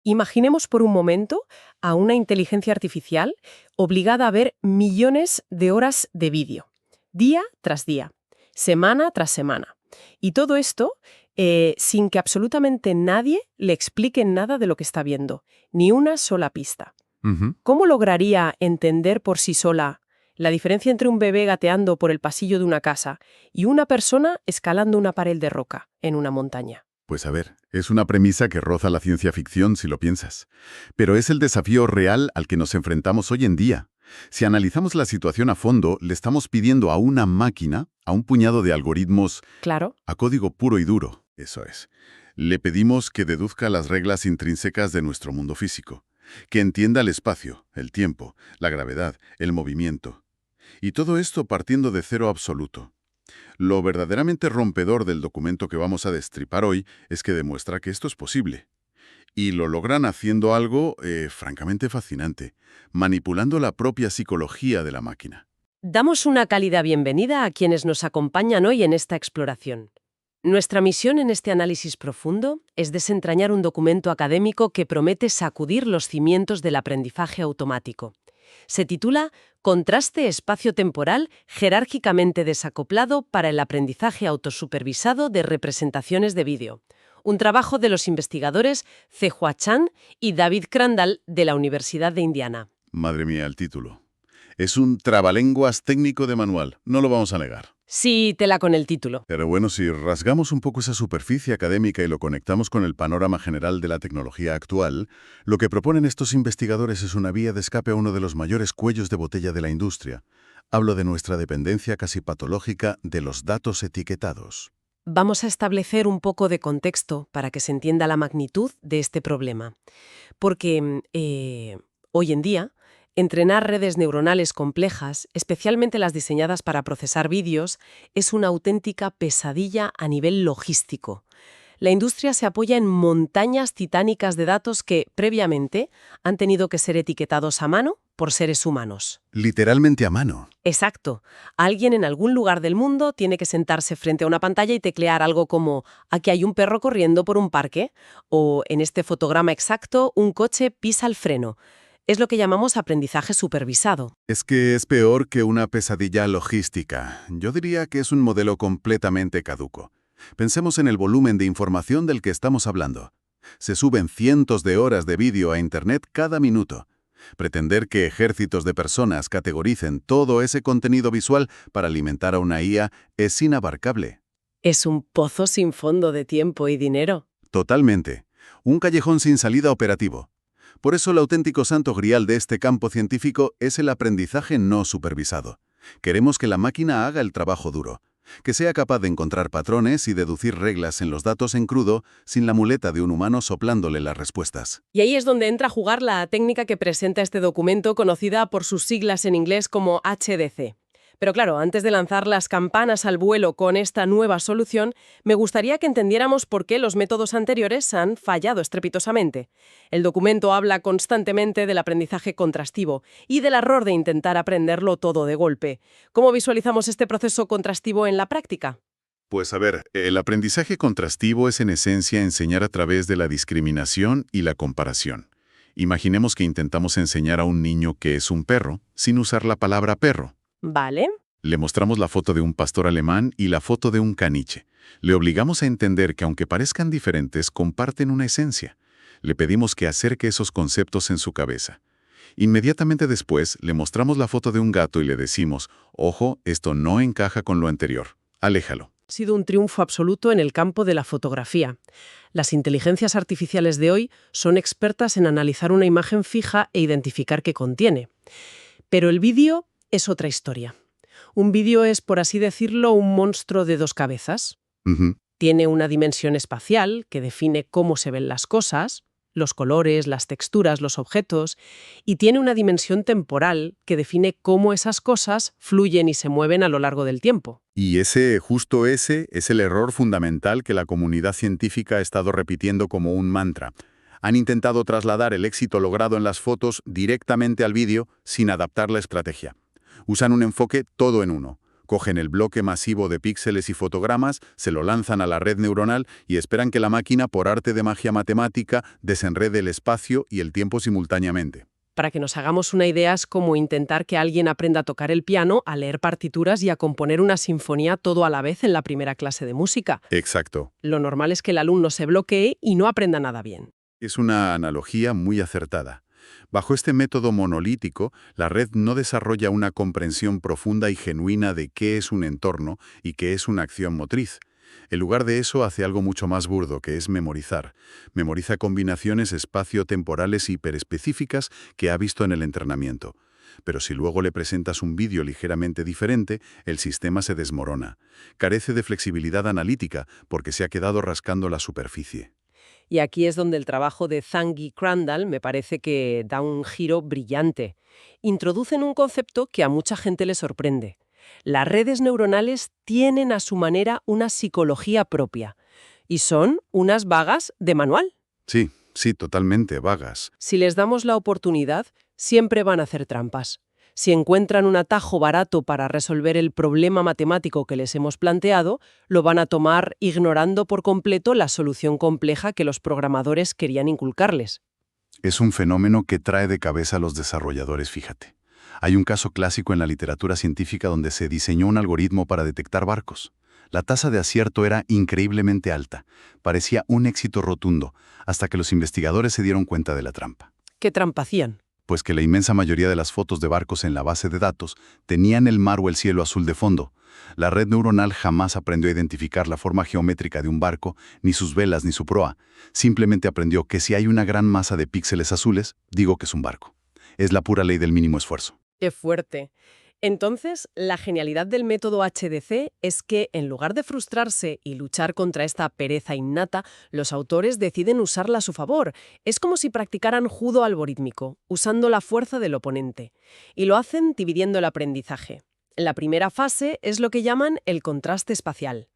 Imaginemos por un momento a una inteligencia artificial obligada a ver millones de horas de vídeo, día tras día, semana tras semana. Y todo esto sin que absolutamente nadie le explique nada de lo que está viendo, ni una sola pista. Ujú. ¿Cómo lograría entender por sí sola la diferencia entre un bebé gateando por el pasillo de una casa y una persona escalando una pared de roca en una montaña? Pues a ver, es una premisa que roza la ciencia ficción si lo piensas. Pero es el desafío real al que nos enfrentamos hoy en día. Si analizamos la situación a fondo, le estamos pidiendo a una máquina, a un puñado de algoritmos, Claro. a código puro y duro. Eso es. Le pedimos que deduzca las reglas intrínsecas de nuestro mundo físico, que entienda el espacio, el tiempo, la gravedad, el movimiento. Y todo esto partiendo de cero absoluto. Lo verdaderamente rompedor del documento que vamos a destripar hoy es que demuestra que esto es posible. Y lo logran haciendo algo francamente fascinante, manipulando la propia psicología de la máquina. Damos una cálida bienvenida a quienes nos acompañan hoy en esta exploración. Nuestra misión en este análisis profundo es desentrañar un documento académico que promete sacudir los cimientos del aprendizaje automático. Se titula Contraste espacio-temporal jerárquicamente desacoplado para el aprendizaje autosupervisado de representaciones de vídeo. Un trabajo de los investigadores Zehua Chan y David Crandall de la Universidad de Indiana. Madre mía, el título. Es un trabalenguas técnico de manual, no lo vamos a negar. Sí, tela con el título. Pero bueno, si rasgamos un poco esa superficie académica y lo conectamos con el panorama general de la tecnología actual, lo que proponen estos investigadores es una vía de escape a uno de los mayores cuellos de botella de la industria. Hablo de nuestra dependencia casi patológica de los datos etiquetados. Vamos a establecer un poco de contexto para que se entienda la magnitud de este problema. Porque hoy en día, entrenar redes neuronales complejas, especialmente las diseñadas para procesar vídeos, es una auténtica pesadilla a nivel logístico. La industria se apoya en montañas titánicas de datos que, previamente, han tenido que ser etiquetados a mano por seres humanos. Literalmente a mano. Exacto. Alguien en algún lugar del mundo tiene que sentarse frente a una pantalla y teclear algo como «aquí hay un perro corriendo por un parque» o «en este fotograma exacto, un coche pisa el freno». Es lo que llamamos aprendizaje supervisado. Es que es peor que una pesadilla logística. Yo diría que es un modelo completamente caduco. Pensemos en el volumen de información del que estamos hablando. Se suben cientos de horas de vídeo a Internet cada minuto. Pretender que ejércitos de personas categoricen todo ese contenido visual para alimentar a una IA es inabarcable. Es un pozo sin fondo de tiempo y dinero. Totalmente. Un callejón sin salida operativo. Por eso el auténtico santo grial de este campo científico es el aprendizaje no supervisado. Queremos que la máquina haga el trabajo duro, que sea capaz de encontrar patrones y deducir reglas en los datos en crudo sin la muleta de un humano soplándole las respuestas. Y ahí es donde entra a jugar la técnica que presenta este documento, conocida por sus siglas en inglés como HDC. Pero claro, antes de lanzar las campanas al vuelo con esta nueva solución, me gustaría que entendiéramos por qué los métodos anteriores han fallado estrepitosamente. El documento habla constantemente del aprendizaje contrastivo y del error de intentar aprenderlo todo de golpe. ¿Cómo visualizamos este proceso contrastivo en la práctica? Pues a ver, el aprendizaje contrastivo es en esencia enseñar a través de la discriminación y la comparación. Imaginemos que intentamos enseñar a un niño qué es un perro sin usar la palabra perro. Vale. Le mostramos la foto de un pastor alemán y la foto de un caniche. Le obligamos a entender que aunque parezcan diferentes, comparten una esencia. Le pedimos que acerque esos conceptos en su cabeza. Inmediatamente después, le mostramos la foto de un gato y le decimos, ojo, esto no encaja con lo anterior. Aléjalo. Ha sido un triunfo absoluto en el campo de la fotografía. Las inteligencias artificiales de hoy son expertas en analizar una imagen fija e identificar qué contiene. Pero el vídeo es otra historia. Un vídeo es, por así decirlo, un monstruo de dos cabezas. Ujú. Tiene una dimensión espacial que define cómo se ven las cosas, los colores, las texturas, los objetos, y tiene una dimensión temporal que define cómo esas cosas fluyen y se mueven a lo largo del tiempo. Y justo ese, es el error fundamental que la comunidad científica ha estado repitiendo como un mantra. Han intentado trasladar el éxito logrado en las fotos directamente al vídeo sin adaptar la estrategia. Usan un enfoque todo en uno, Cogen el bloque masivo de píxeles y fotogramas, se lo lanzan a la red neuronal y esperan que la máquina, por arte de magia matemática, desenrede el espacio y el tiempo simultáneamente. Para que nos hagamos una idea, es como intentar que alguien aprenda a tocar el piano, a leer partituras y a componer una sinfonía todo a la vez en la primera clase de música. Exacto. Lo normal es que el alumno se bloquee y no aprenda nada bien. Es una analogía muy acertada. Bajo este método monolítico, la red no desarrolla una comprensión profunda y genuina de qué es un entorno y qué es una acción motriz. En lugar de eso, hace algo mucho más burdo, que es memorizar. Memoriza combinaciones espacio-temporales hiperespecíficas que ha visto en el entrenamiento. Pero si luego le presentas un vídeo ligeramente diferente, el sistema se desmorona. Carece de flexibilidad analítica porque se ha quedado rascando la superficie. Y aquí es donde el trabajo de Zhang y Crandall me parece que da un giro brillante. Introducen un concepto que a mucha gente le sorprende. Las redes neuronales tienen a su manera una psicología propia y son unas vagas de manual. Sí, totalmente vagas. Si les damos la oportunidad, siempre van a hacer trampas. Si encuentran un atajo barato para resolver el problema matemático que les hemos planteado, lo van a tomar ignorando por completo la solución compleja que los programadores querían inculcarles. Es un fenómeno que trae de cabeza a los desarrolladores, fíjate. Hay un caso clásico en la literatura científica donde se diseñó un algoritmo para detectar barcos. La tasa de acierto era increíblemente alta. Parecía un éxito rotundo, hasta que los investigadores se dieron cuenta de la trampa. ¿Qué trampa hacían? Pues que la inmensa mayoría de las fotos de barcos en la base de datos tenían el mar o el cielo azul de fondo. La red neuronal jamás aprendió a identificar la forma geométrica de un barco, ni sus velas ni su proa. Simplemente aprendió que si hay una gran masa de píxeles azules, digo que es un barco. Es la pura ley del mínimo esfuerzo. ¡Qué fuerte! Entonces, la genialidad del método HDC es que, en lugar de frustrarse y luchar contra esta pereza innata, los autores deciden usarla a su favor. Es como si practicaran judo algorítmico, usando la fuerza del oponente. Y lo hacen dividiendo el aprendizaje. La primera fase es lo que llaman el contraste espacial.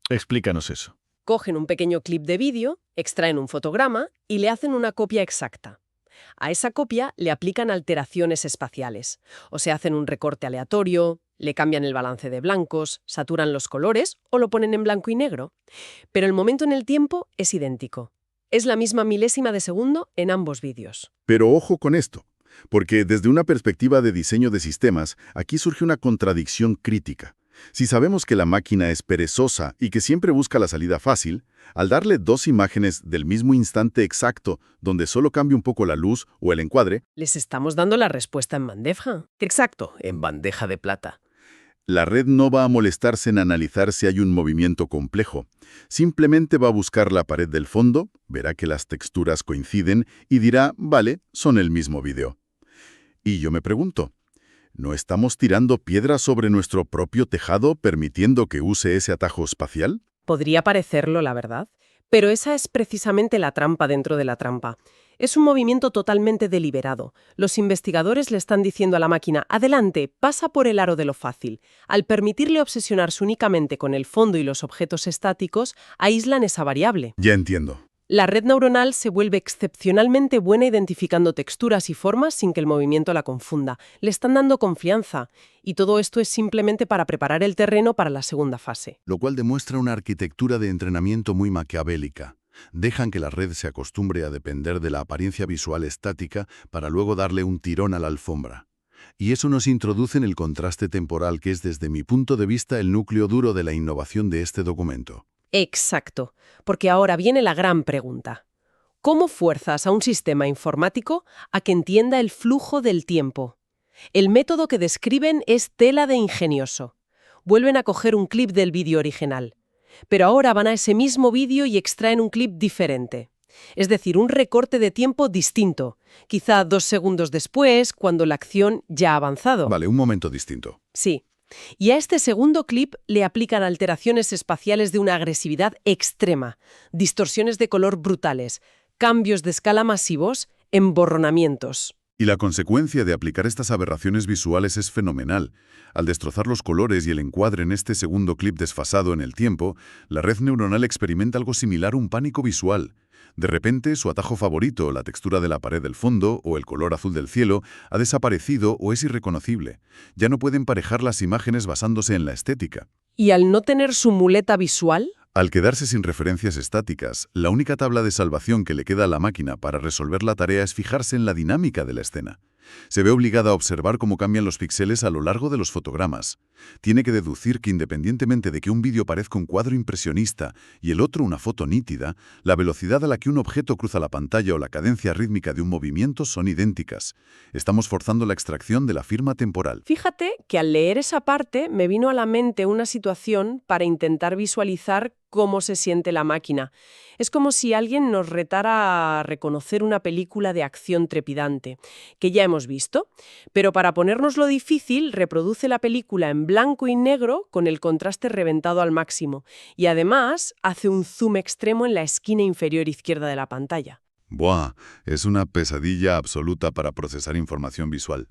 Explícanos eso. Cogen un pequeño clip de vídeo, extraen un fotograma y le hacen una copia exacta. A esa copia le aplican alteraciones espaciales, o se hacen un recorte aleatorio, le cambian el balance de blancos, saturan los colores o lo ponen en blanco y negro. Pero el momento en el tiempo es idéntico. Es la misma milésima de segundo en ambos vídeos. Pero ojo con esto, porque desde una perspectiva de diseño de sistemas, aquí surge una contradicción crítica. Si sabemos que la máquina es perezosa y que siempre busca la salida fácil, al darle dos imágenes del mismo instante exacto, donde solo cambia un poco la luz o el encuadre, Les estamos dando la respuesta en bandeja. Exacto, en bandeja de plata. la red no va a molestarse en analizar si hay un movimiento complejo. Simplemente va a buscar la pared del fondo, verá que las texturas coinciden y dirá, vale, son el mismo vídeo. Y yo me pregunto, ¿no estamos tirando piedras sobre nuestro propio tejado permitiendo que use ese atajo espacial? Podría parecerlo, la verdad, pero esa es precisamente la trampa dentro de la trampa. Es un movimiento totalmente deliberado. Los investigadores le están diciendo a la máquina, adelante, pasa por el aro de lo fácil. Al permitirle obsesionarse únicamente con el fondo y los objetos estáticos, aíslan esa variable. Ya entiendo. La red neuronal se vuelve excepcionalmente buena identificando texturas y formas sin que el movimiento la confunda. Le están dando confianza. Y todo esto es simplemente para preparar el terreno para la segunda fase. Lo cual demuestra una arquitectura de entrenamiento muy maquiavélica. Dejan que la red se acostumbre a depender de la apariencia visual estática para luego darle un tirón a la alfombra. Y eso nos introduce en el contraste temporal que es desde mi punto de vista el núcleo duro de la innovación de este documento. Exacto, porque ahora viene la gran pregunta. ¿Cómo fuerzas a un sistema informático a que entienda el flujo del tiempo? El método que describen es tela de ingenioso. Vuelven a coger un clip del vídeo original, pero ahora van a ese mismo vídeo y extraen un clip diferente. Es decir, un recorte de tiempo distinto, quizá 2 segundos después, cuando la acción ya ha avanzado. Vale, un momento distinto. Sí. Y a este segundo clip le aplican alteraciones espaciales de una agresividad extrema, distorsiones de color brutales, cambios de escala masivos, emborronamientos. Y la consecuencia de aplicar estas aberraciones visuales es fenomenal. Al destrozar los colores y el encuadre en este segundo clip desfasado en el tiempo, la red neuronal experimenta algo similar a un pánico visual. De repente, su atajo favorito, la textura de la pared del fondo o el color azul del cielo, ha desaparecido o es irreconocible. Ya no puede emparejar las imágenes basándose en la estética. ¿Y al no tener su muleta visual? Al quedarse sin referencias estáticas, la única tabla de salvación que le queda a la máquina para resolver la tarea es fijarse en la dinámica de la escena. Se ve obligada a observar cómo cambian los píxeles a lo largo de los fotogramas. Tiene que deducir que independientemente de que un vídeo parezca un cuadro impresionista y el otro una foto nítida, la velocidad a la que un objeto cruza la pantalla o la cadencia rítmica de un movimiento son idénticas. Estamos forzando la extracción de la firma temporal. Fíjate que al leer esa parte me vino a la mente una situación para intentar visualizar cómo se siente la máquina. Es como si alguien nos retara a reconocer una película de acción trepidante, que ya hemos visto, pero para ponérnoslo difícil reproduce la película en blanco y negro con el contraste reventado al máximo y además hace un zoom extremo en la esquina inferior izquierda de la pantalla. ¡Buah! Es una pesadilla absoluta para procesar información visual.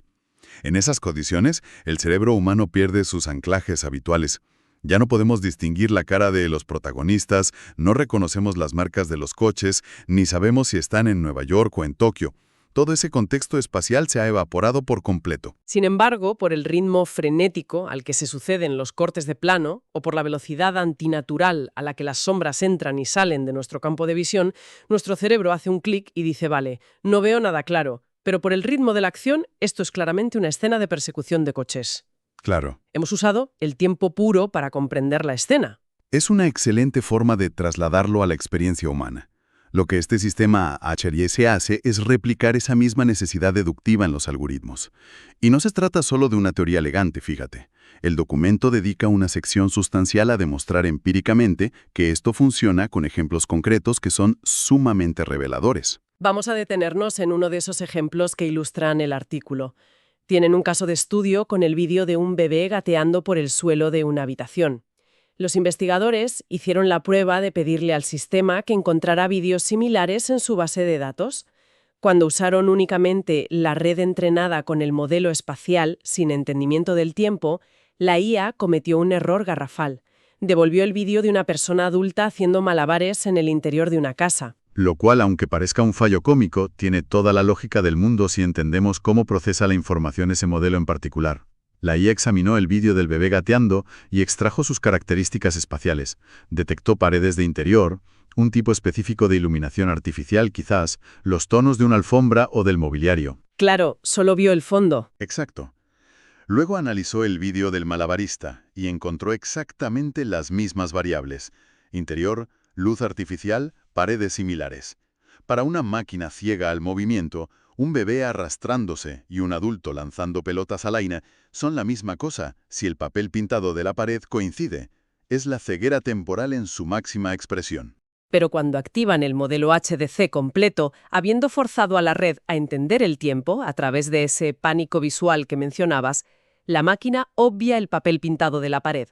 En esas condiciones, el cerebro humano pierde sus anclajes habituales. Ya no podemos distinguir la cara de los protagonistas, no reconocemos las marcas de los coches, ni sabemos si están en Nueva York o en Tokio. Todo ese contexto espacial se ha evaporado por completo. Sin embargo, por el ritmo frenético al que se suceden los cortes de plano o por la velocidad antinatural a la que las sombras entran y salen de nuestro campo de visión, nuestro cerebro hace un clic y dice, vale, no veo nada claro, pero por el ritmo de la acción, esto es claramente una escena de persecución de coches. Claro. Hemos usado el tiempo puro para comprender la escena. Es una excelente forma de trasladarlo a la experiencia humana. Lo que este sistema HRS hace es replicar esa misma necesidad deductiva en los algoritmos. Y no se trata solo de una teoría elegante, fíjate. El documento dedica una sección sustancial a demostrar empíricamente que esto funciona con ejemplos concretos que son sumamente reveladores. Vamos a detenernos en uno de esos ejemplos que ilustran el artículo. Tienen un caso de estudio con el vídeo de un bebé gateando por el suelo de una habitación. Los investigadores hicieron la prueba de pedirle al sistema que encontrara vídeos similares en su base de datos. Cuando usaron únicamente la red entrenada con el modelo espacial sin entendimiento del tiempo, la IA cometió un error garrafal. Devolvió el vídeo de una persona adulta haciendo malabares en el interior de una casa. Lo cual, aunque parezca un fallo cómico, tiene toda la lógica del mundo si entendemos cómo procesa la información ese modelo en particular. La IA examinó el vídeo del bebé gateando y extrajo sus características espaciales. Detectó paredes de interior, un tipo específico de iluminación artificial quizás, los tonos de una alfombra o del mobiliario. Claro, solo vio el fondo. Exacto. Luego analizó el vídeo del malabarista y encontró exactamente las mismas variables. Interior, luz artificial, paredes similares. Para una máquina ciega al movimiento, un bebé arrastrándose y un adulto lanzando pelotas al aire son la misma cosa si el papel pintado de la pared coincide. Es la ceguera temporal en su máxima expresión. Pero cuando activan el modelo HDC completo, habiendo forzado a la red a entender el tiempo a través de ese pánico visual que mencionabas, la máquina obvia el papel pintado de la pared.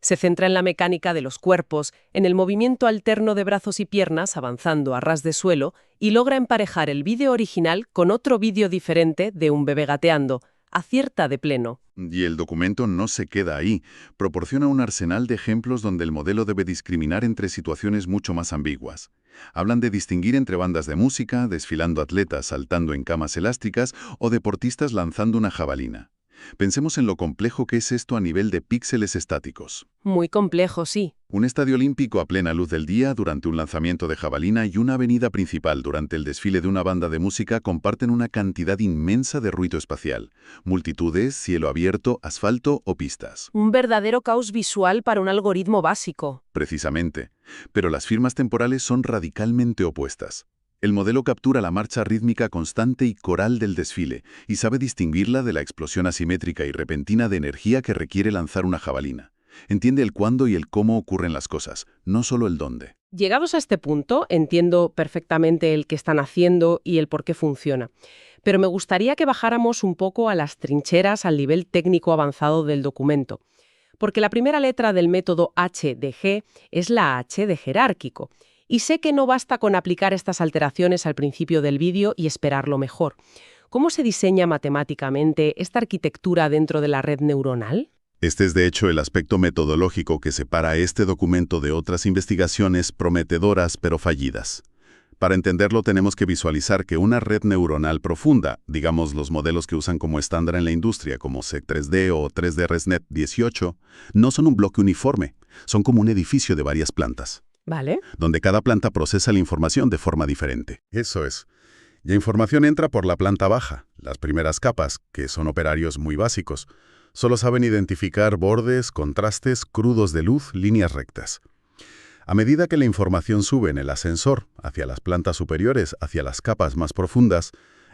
Se centra en la mecánica de los cuerpos, en el movimiento alterno de brazos y piernas avanzando a ras de suelo y logra emparejar el vídeo original con otro vídeo diferente de un bebé gateando. Acierta de pleno. Y el documento no se queda ahí. Proporciona un arsenal de ejemplos donde el modelo debe discriminar entre situaciones mucho más ambiguas. Hablan de distinguir entre bandas de música, desfilando atletas saltando en camas elásticas o deportistas lanzando una jabalina. Pensemos en lo complejo que es esto a nivel de píxeles estáticos. Muy complejo, sí. Un estadio olímpico a plena luz del día durante un lanzamiento de jabalina y una avenida principal durante el desfile de una banda de música comparten una cantidad inmensa de ruido espacial. Multitudes, cielo abierto, asfalto o pistas. Un verdadero caos visual para un algoritmo básico. Precisamente. Pero las firmas temporales son radicalmente opuestas. El modelo captura la marcha rítmica constante y coral del desfile y sabe distinguirla de la explosión asimétrica y repentina de energía que requiere lanzar una jabalina. Entiende el cuándo y el cómo ocurren las cosas, no solo el dónde. Llegados a este punto, entiendo perfectamente el que están haciendo y el por qué funciona. Pero me gustaría que bajáramos un poco a las trincheras al nivel técnico avanzado del documento. Porque la primera letra del método H de G es la H de jerárquico. Y sé que no basta con aplicar estas alteraciones al principio del vídeo y esperar lo mejor. ¿Cómo se diseña matemáticamente esta arquitectura dentro de la red neuronal? Este es de hecho el aspecto metodológico que separa este documento de otras investigaciones prometedoras pero fallidas. Para entenderlo tenemos que visualizar que una red neuronal profunda, digamos los modelos que usan como estándar en la industria, como SEC3D o 3D ResNet 18, no son un bloque uniforme, son como un edificio de varias plantas, ¿Vale? donde cada planta procesa la información de forma diferente. Eso es. La información entra por la planta baja, las primeras capas, que son operarios muy básicos. Solo saben identificar bordes, contrastes, crudos de luz, líneas rectas. A medida que la información sube en el ascensor, hacia las plantas superiores, hacia las capas más profundas,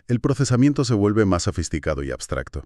el procesamiento se vuelve más sofisticado y abstracto.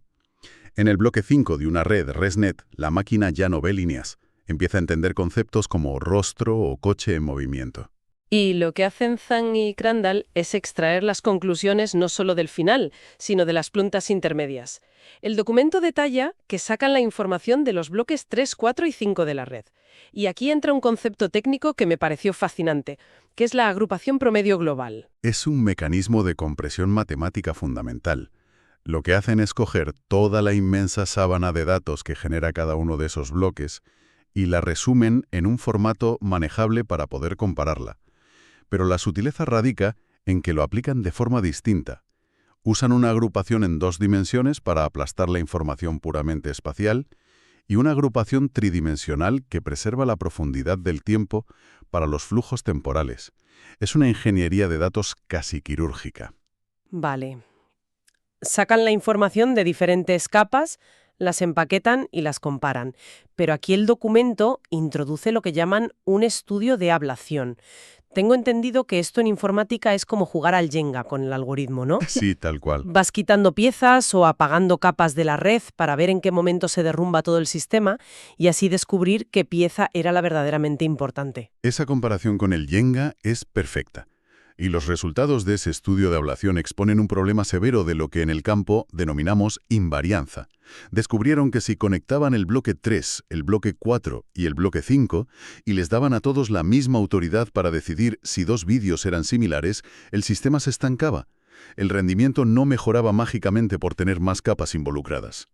En el bloque 5 de una red ResNet, la máquina ya no ve líneas, empieza a entender conceptos como rostro o coche en movimiento. Y lo que hacen Zhang y Crandall es extraer las conclusiones no solo del final, sino de las puntas intermedias. El documento detalla que sacan la información de los bloques 3, 4 y 5 de la red. Y aquí entra un concepto técnico que me pareció fascinante, que es la agrupación promedio global. Es un mecanismo de compresión matemática fundamental. Lo que hacen es coger toda la inmensa sábana de datos que genera cada uno de esos bloques y la resumen en un formato manejable para poder compararla. Pero la sutileza radica en que lo aplican de forma distinta. Usan una agrupación en 2 dimensiones para aplastar la información puramente espacial y una agrupación tridimensional que preserva la profundidad del tiempo para los flujos temporales. Es una ingeniería de datos casi quirúrgica. Vale. Sacan la información de diferentes capas, las empaquetan y las comparan. Pero aquí el documento introduce lo que llaman un estudio de ablación. Tengo entendido que esto en informática es como jugar al Jenga con el algoritmo, ¿no? Sí, tal cual. Vas quitando piezas o apagando capas de la red para ver en qué momento se derrumba todo el sistema y así descubrir qué pieza era la verdaderamente importante. Esa comparación con el Jenga es perfecta. Y los resultados de ese estudio de ablación exponen un problema severo de lo que en el campo denominamos invarianza. Descubrieron que si conectaban el bloque 3, el bloque 4 y el bloque 5 y les daban a todos la misma autoridad para decidir si 2 vídeos eran similares, el sistema se estancaba. El rendimiento no mejoraba mágicamente por tener más capas involucradas.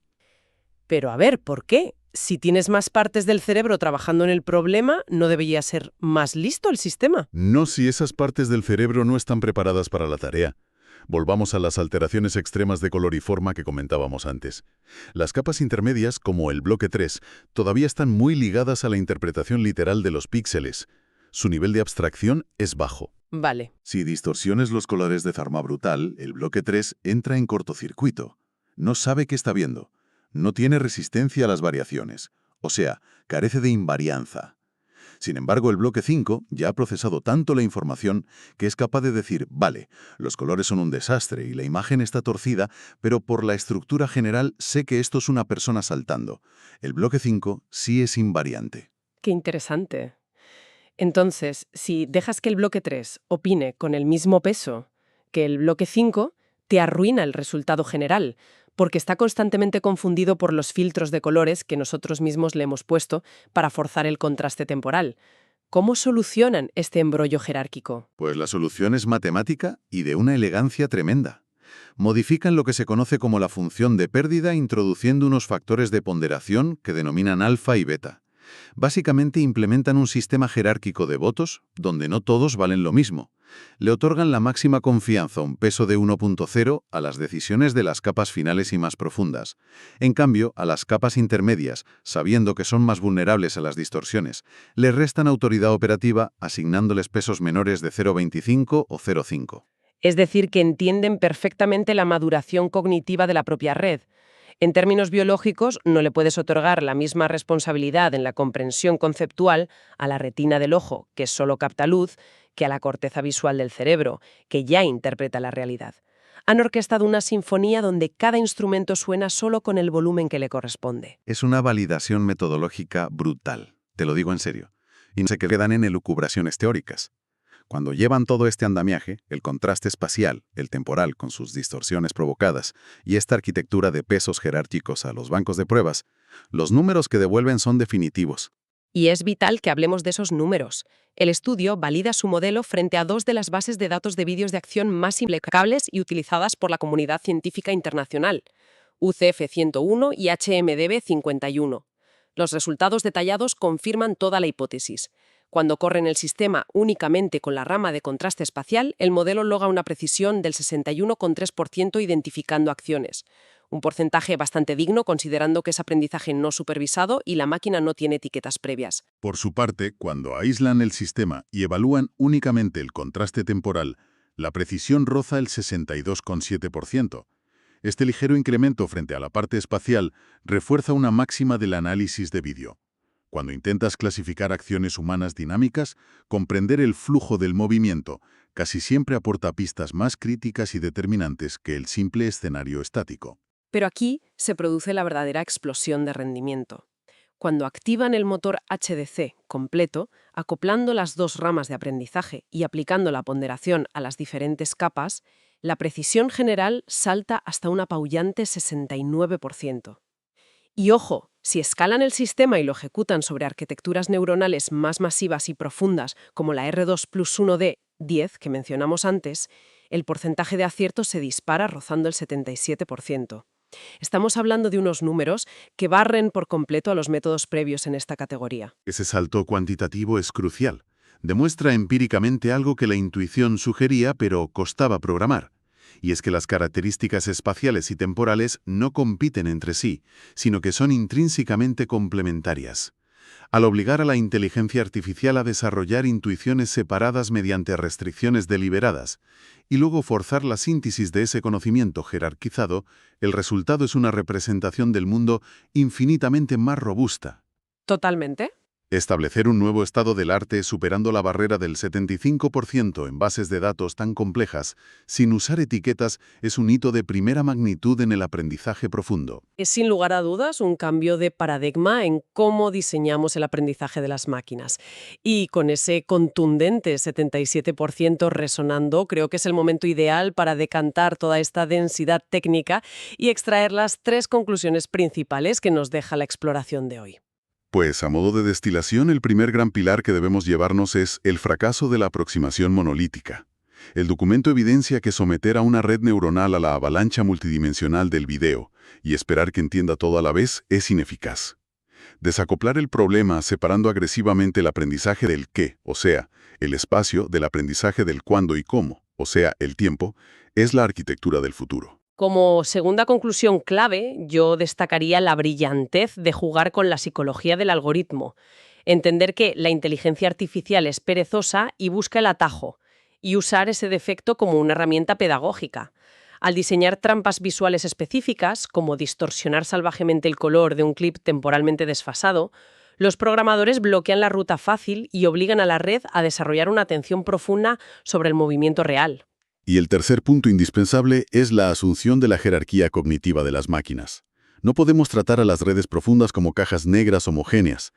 Pero a ver, ¿por qué? Si tienes más partes del cerebro trabajando en el problema, ¿no debería ser más listo el sistema? No si esas partes del cerebro no están preparadas para la tarea. Volvamos a las alteraciones extremas de color y forma que comentábamos antes. Las capas intermedias, como el bloque 3, todavía están muy ligadas a la interpretación literal de los píxeles. Su nivel de abstracción es bajo. Vale. Si distorsiones los colores de forma brutal, el bloque 3 entra en cortocircuito. No sabe qué está viendo. No tiene resistencia a las variaciones. O sea, carece de invarianza. Sin embargo, el bloque 5 ya ha procesado tanto la información que es capaz de decir, vale, los colores son un desastre y la imagen está torcida, pero por la estructura general sé que esto es una persona saltando. El bloque 5 sí es invariante. Qué interesante. Entonces, si dejas que el bloque 3 opine con el mismo peso que el bloque 5, te arruina el resultado general, porque está constantemente confundido por los filtros de colores que nosotros mismos le hemos puesto para forzar el contraste temporal. ¿Cómo solucionan este embrollo jerárquico? Pues la solución es matemática y de una elegancia tremenda. Modifican lo que se conoce como la función de pérdida introduciendo unos factores de ponderación que denominan alfa y beta. Básicamente implementan un sistema jerárquico de votos donde no todos valen lo mismo. Le otorgan la máxima confianza, un peso de 1.0, a las decisiones de las capas finales y más profundas. En cambio, a las capas intermedias, sabiendo que son más vulnerables a las distorsiones, les restan autoridad operativa asignándoles pesos menores de 0.25 o 0.5. Es decir, que entienden perfectamente la maduración cognitiva de la propia red. En términos biológicos, no le puedes otorgar la misma responsabilidad en la comprensión conceptual a la retina del ojo, que solo capta luz, que a la corteza visual del cerebro, que ya interpreta la realidad. Han orquestado una sinfonía donde cada instrumento suena solo con el volumen que le corresponde. Es una validación metodológica brutal, te lo digo en serio, y no se quedan en elucubraciones teóricas. Cuando llevan todo este andamiaje, el contraste espacial, el temporal con sus distorsiones provocadas y esta arquitectura de pesos jerárquicos a los bancos de pruebas, los números que devuelven son definitivos. Y es vital que hablemos de esos números. El estudio valida su modelo frente a 2 de las bases de datos de vídeos de acción más impecables y utilizadas por la comunidad científica internacional, UCF-101 y HMDB-51. Los resultados detallados confirman toda la hipótesis. Cuando corren el sistema únicamente con la rama de contraste espacial, el modelo logra una precisión del 61,3% identificando acciones. Un porcentaje bastante digno considerando que es aprendizaje no supervisado y la máquina no tiene etiquetas previas. Por su parte, cuando aíslan el sistema y evalúan únicamente el contraste temporal, la precisión roza el 62,7%. Este ligero incremento frente a la parte espacial refuerza una máxima del análisis de vídeo. Cuando intentas clasificar acciones humanas dinámicas, comprender el flujo del movimiento casi siempre aporta pistas más críticas y determinantes que el simple escenario estático. Pero aquí se produce la verdadera explosión de rendimiento. Cuando activan el motor HDC completo, acoplando las dos ramas de aprendizaje y aplicando la ponderación a las diferentes capas, la precisión general salta hasta un apabullante 69%. Y ojo, si escalan el sistema y lo ejecutan sobre arquitecturas neuronales más masivas y profundas como la R2+1D10 que mencionamos antes, el porcentaje de acierto se dispara rozando el 77%. Estamos hablando de unos números que barren por completo a los métodos previos en esta categoría. Ese salto cuantitativo es crucial. Demuestra empíricamente algo que la intuición sugería pero costaba programar. Y es que las características espaciales y temporales no compiten entre sí, sino que son intrínsecamente complementarias. Al obligar a la inteligencia artificial a desarrollar intuiciones separadas mediante restricciones deliberadas, y luego forzar la síntesis de ese conocimiento jerarquizado, el resultado es una representación del mundo infinitamente más robusta. ¿Totalmente? Establecer un nuevo estado del arte superando la barrera del 75% en bases de datos tan complejas, sin usar etiquetas, es un hito de primera magnitud en el aprendizaje profundo. Es sin lugar a dudas un cambio de paradigma en cómo diseñamos el aprendizaje de las máquinas. Y con ese contundente 77% resonando, creo que es el momento ideal para decantar toda esta densidad técnica y extraer las 3 conclusiones principales que nos deja la exploración de hoy. Pues a modo de destilación, el primer gran pilar que debemos llevarnos es el fracaso de la aproximación monolítica. El documento evidencia que someter a una red neuronal a la avalancha multidimensional del video y esperar que entienda todo a la vez es ineficaz. Desacoplar el problema separando agresivamente el aprendizaje del qué, o sea, el espacio, del aprendizaje del cuándo y cómo, o sea, el tiempo, es la arquitectura del futuro. Como segunda conclusión clave, yo destacaría la brillantez de jugar con la psicología del algoritmo. Entender que la inteligencia artificial es perezosa y busca el atajo, y usar ese defecto como una herramienta pedagógica. Al diseñar trampas visuales específicas, como distorsionar salvajemente el color de un clip temporalmente desfasado, los programadores bloquean la ruta fácil y obligan a la red a desarrollar una atención profunda sobre el movimiento real. Y el tercer punto indispensable es la asunción de la jerarquía cognitiva de las máquinas. No podemos tratar a las redes profundas como cajas negras homogéneas.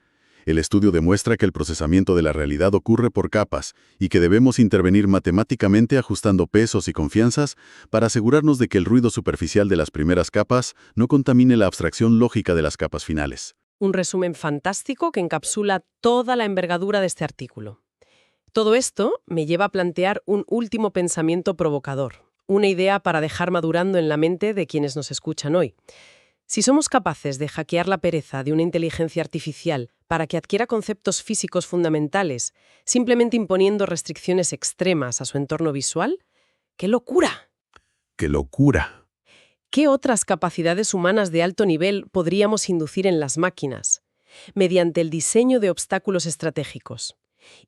El estudio demuestra que el procesamiento de la realidad ocurre por capas y que debemos intervenir matemáticamente ajustando pesos y confianzas para asegurarnos de que el ruido superficial de las primeras capas no contamine la abstracción lógica de las capas finales. Un resumen fantástico que encapsula toda la envergadura de este artículo. Todo esto me lleva a plantear un último pensamiento provocador, una idea para dejar madurando en la mente de quienes nos escuchan hoy. Si somos capaces de hackear la pereza de una inteligencia artificial para que adquiera conceptos físicos fundamentales, simplemente imponiendo restricciones extremas a su entorno visual, ¡qué locura! ¡Qué locura! ¿Qué otras capacidades humanas de alto nivel podríamos inducir en las máquinas? Mediante el diseño de obstáculos estratégicos.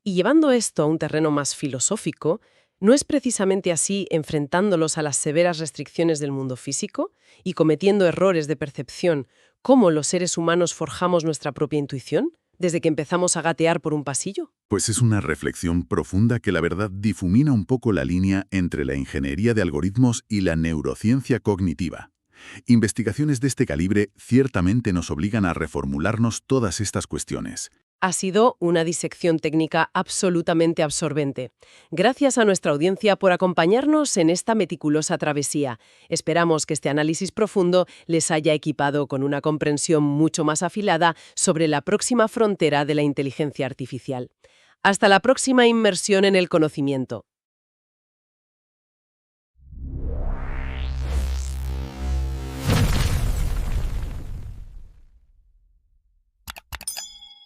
Y llevando esto a un terreno más filosófico, ¿no es precisamente así enfrentándolos a las severas restricciones del mundo físico y cometiendo errores de percepción cómo los seres humanos forjamos nuestra propia intuición desde que empezamos a gatear por un pasillo? Pues es una reflexión profunda que la verdad difumina un poco la línea entre la ingeniería de algoritmos y la neurociencia cognitiva. Investigaciones de este calibre ciertamente nos obligan a reformularnos todas estas cuestiones. Ha sido una disección técnica absolutamente absorbente. Gracias a nuestra audiencia por acompañarnos en esta meticulosa travesía. Esperamos que este análisis profundo les haya equipado con una comprensión mucho más afilada sobre la próxima frontera de la inteligencia artificial. Hasta la próxima inmersión en el conocimiento.